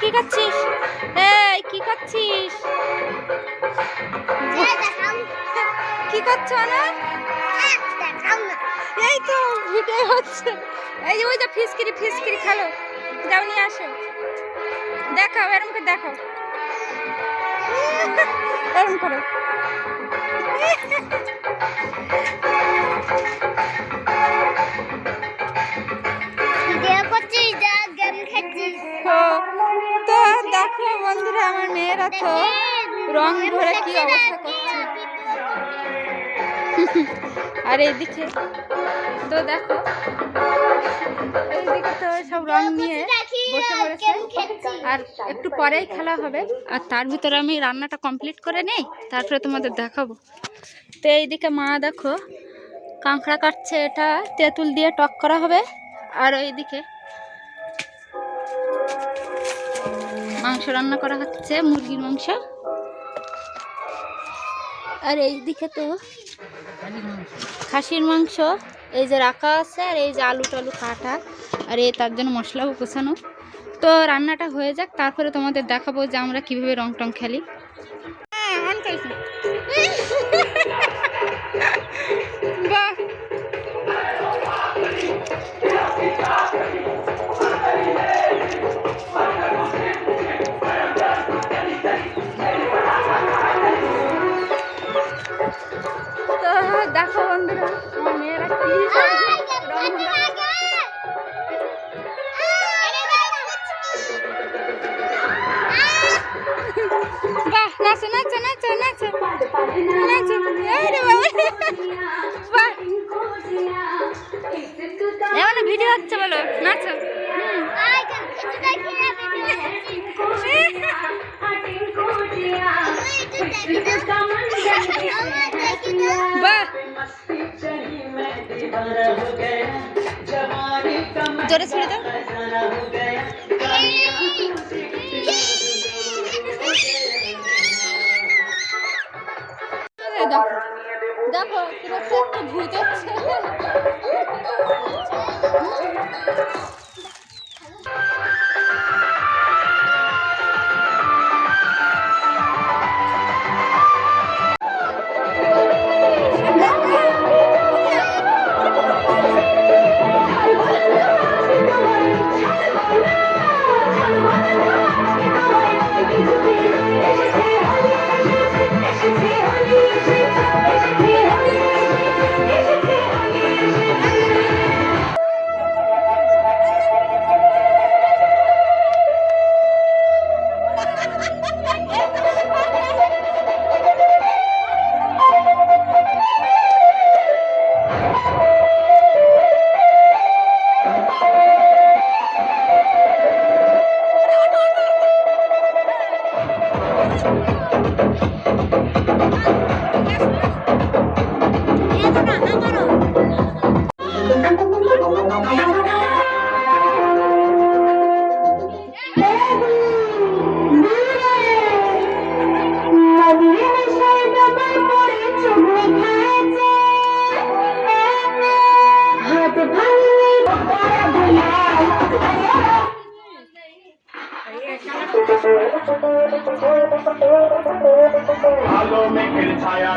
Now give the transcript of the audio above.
কি খাচ্ছিস? এই কি খাচ্ছিস? কি খাচ্ছ না? এই তো ভিডিও হচ্ছে। এই যে ওই যে ফিসকিরি খেলো, যাও নিয়ে আসো, দেখাও এরম করে দেখাও, এরম করো। তো দেখো বন্ধুরা, আমার মেয়েরা তো রং ভরে কি অবস্থা করছে। আর এইদিকে তো দেখো, এইদিকে তো সব রং নিয়ে বসে পড়েছে, আর একটু পরেই খেলা হবে। আর তার ভিতরে আমি রান্নাটা কমপ্লিট করে নেই, তারপরে তোমাদের দেখাবো। তো এইদিকে মা দেখো কাঁকড়া কাটছে, এটা তেঁতুল দিয়ে টক করা হবে। আর ওইদিকে মাংস রান্না করা হচ্ছে, মুরগির মাংস। আর এইদিকে তো খাসির মাংস এই যে রাখা আছে, আর এই যে আলু টালু কাটা, আর এই তার জন্য মশলাও গোছানো। তো রান্নাটা হয়ে যাক, তারপরে তোমাদের দেখাবো যে আমরা কিভাবে রং টং খেলি। বাহ, তো দেখো বন্ধুরা, আমার মেয়েরা কি বাহ, নাচো নাচো নাচো নাচো নাচো, বাহ, এমন ভিডিও হচ্ছে, বলো নাচো। বাহ, জোরে ছেড়ে দাও। দেখো একটা ভূত হচ্ছে। ভালো মেঘের ছায়া